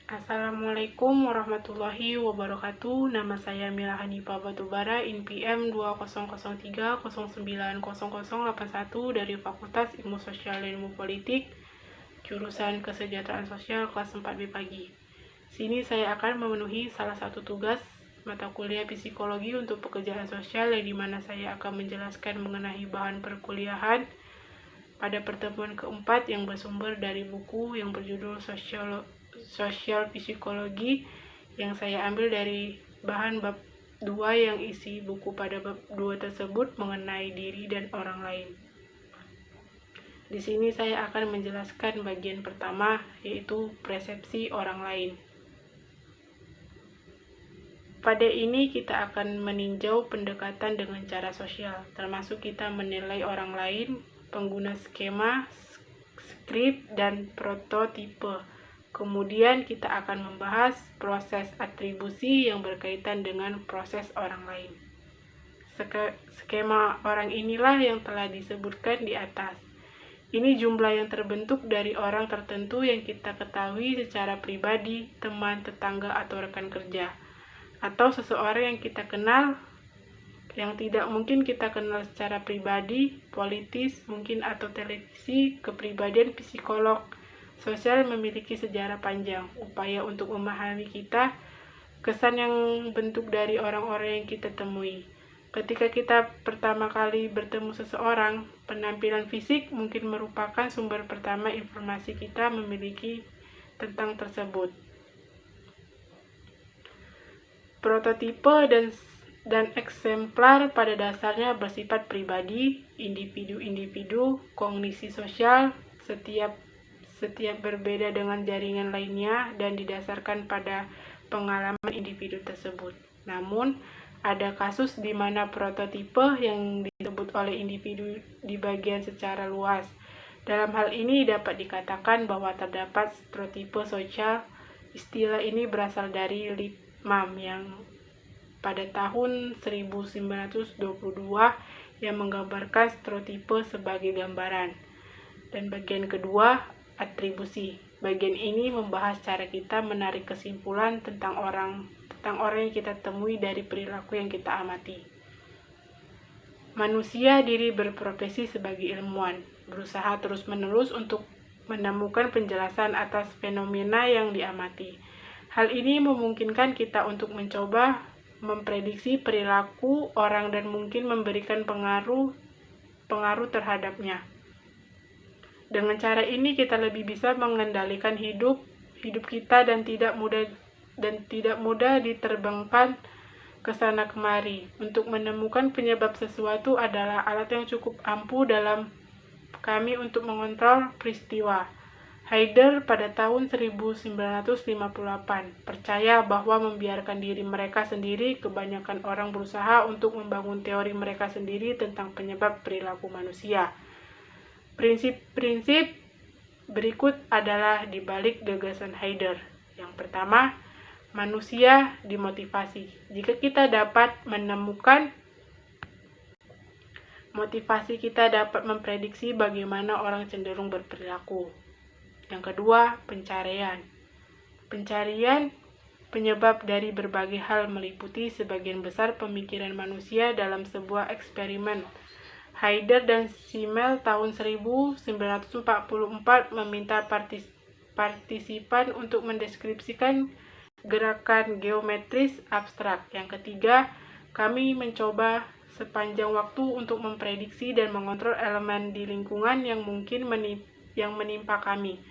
Assalamualaikum warahmatullahi wabarakatuh. Nama saya Mila Hanifah Batubara, INPM 2003090081 dari Fakultas Ilmu Sosial dan Ilmu Politik, jurusan Kesejahteraan Sosial kelas 4B pagi. Sini saya akan memenuhi salah satu tugas mata kuliah psikologi untuk pekerjaan sosial, yang dimana saya akan menjelaskan mengenai bahan perkuliahan pada pertemuan keempat yang bersumber dari buku yang berjudul Sosial Psikologi, yang saya ambil dari bahan bab 2 yang isi buku pada bab 2 tersebut mengenai diri dan orang lain. Di sini saya akan menjelaskan bagian pertama, yaitu persepsi orang lain. Pada ini kita akan meninjau pendekatan dengan cara sosial, termasuk kita menilai orang lain, pengguna skema, skrip, dan prototipe. Kemudian kita akan membahas proses atribusi yang berkaitan dengan proses orang lain. Skema orang inilah yang telah disebutkan di atas. Ini jumlah yang terbentuk dari orang tertentu yang kita ketahui secara pribadi, teman, tetangga, atau rekan kerja, atau seseorang yang kita kenal yang tidak mungkin kita kenal secara pribadi, politis, mungkin atau televisi. Kepribadian psikolog sosial memiliki sejarah panjang, upaya untuk memahami kita, kesan yang bentuk dari orang-orang yang kita temui. Ketika kita pertama kali bertemu seseorang, penampilan fisik mungkin merupakan sumber pertama informasi kita memiliki tentang tersebut. Prototipe dan eksemplar pada dasarnya bersifat pribadi, individu-individu, kognisi sosial, setiap berbeda dengan jaringan lainnya, dan didasarkan pada pengalaman individu tersebut. Namun, ada kasus di mana prototipe yang disebut oleh individu dibagian secara luas. Dalam hal ini dapat dikatakan bahwa terdapat stereotipe sosial. Istilah ini berasal dari Lippmann yang pada tahun 1922 yang menggambarkan stereotipe sebagai gambaran. Dan bagian kedua, atribusi. Bagian ini membahas cara kita menarik kesimpulan tentang orang yang kita temui dari perilaku yang kita amati. Manusia diri berprofesi sebagai ilmuwan, berusaha terus-menerus untuk menemukan penjelasan atas fenomena yang diamati. Hal ini memungkinkan kita untuk mencoba memprediksi perilaku orang dan mungkin memberikan pengaruh terhadapnya. Dengan cara ini kita lebih bisa mengendalikan hidup kita dan tidak mudah diterbangkan ke sana kemari. Untuk menemukan penyebab sesuatu adalah alat yang cukup ampuh dalam kami untuk mengontrol peristiwa. Heidegger pada tahun 1958 percaya bahwa membiarkan diri mereka sendiri, kebanyakan orang berusaha untuk membangun teori mereka sendiri tentang penyebab perilaku manusia. Prinsip-prinsip berikut adalah dibalik gagasan Heidegger. Yang pertama, manusia dimotivasi. Jika kita dapat menemukan motivasi, kita dapat memprediksi bagaimana orang cenderung berperilaku. Yang kedua, pencarian. Penyebab dari berbagai hal meliputi sebagian besar pemikiran manusia dalam sebuah eksperimen. Heidegger dan Simmel tahun 1944 meminta partisipan untuk mendeskripsikan gerakan geometris abstrak. Yang ketiga, kami mencoba sepanjang waktu untuk memprediksi dan mengontrol elemen di lingkungan yang mungkin menimpa kami.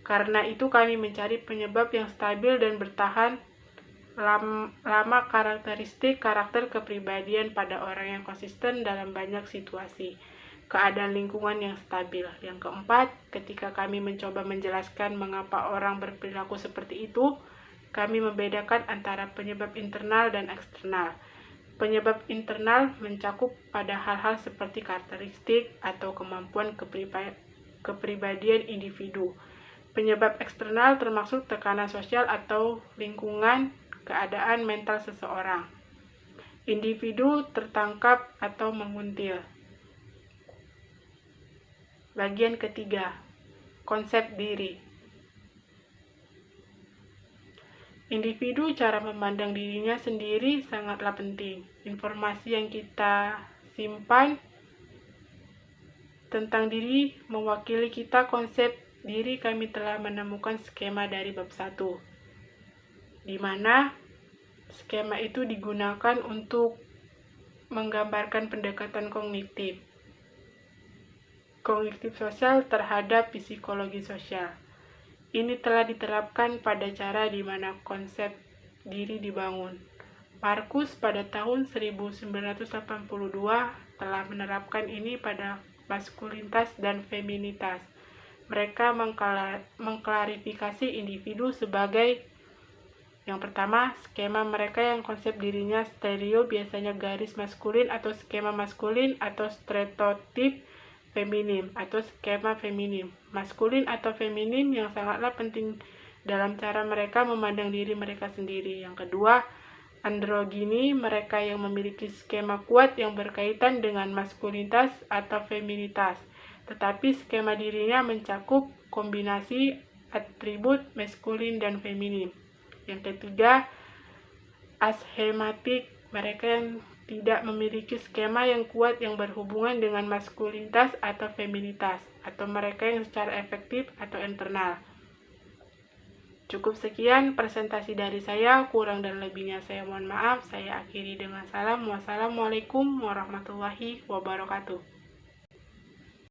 Karena itu kami mencari penyebab yang stabil dan bertahan lama karakter kepribadian pada orang yang konsisten dalam banyak situasi, keadaan lingkungan yang stabil. Yang keempat, ketika kami mencoba menjelaskan mengapa orang berperilaku seperti itu, kami membedakan antara penyebab internal dan eksternal. Penyebab internal mencakup pada hal-hal seperti karakteristik atau kemampuan kepribadian individu. Penyebab eksternal termasuk tekanan sosial atau lingkungan, keadaan mental seseorang. Individu tertangkap atau menguntil. Bagian ketiga, konsep diri. Individu cara memandang dirinya sendiri sangatlah penting. Informasi yang kita simpan tentang diri mewakili kita. Konsep diri kami telah menemukan skema dari bab 1, di mana skema itu digunakan untuk menggambarkan pendekatan kognitif sosial terhadap psikologi sosial. Ini telah diterapkan pada cara di mana konsep diri dibangun. Marcus pada tahun 1982 telah menerapkan ini pada maskulinitas dan feminitas. Mereka mengklarifikasi individu sebagai yang pertama, skema mereka yang konsep dirinya stereo, biasanya garis maskulin atau skema maskulin, atau stereotip feminin atau skema feminin, maskulin atau feminin yang sangatlah penting dalam cara mereka memandang diri mereka sendiri. Yang kedua, androgini, mereka yang memiliki skema kuat yang berkaitan dengan maskulinitas atau feminitas, tetapi skema dirinya mencakup kombinasi atribut maskulin dan feminin. Yang ketiga, aschematik, mereka yang tidak memiliki skema yang kuat yang berhubungan dengan maskulinitas atau feminitas, atau mereka yang secara efektif atau internal. Cukup sekian presentasi dari saya, kurang dan lebihnya saya mohon maaf. Saya akhiri dengan salam. Wassalamualaikum warahmatullahi wabarakatuh.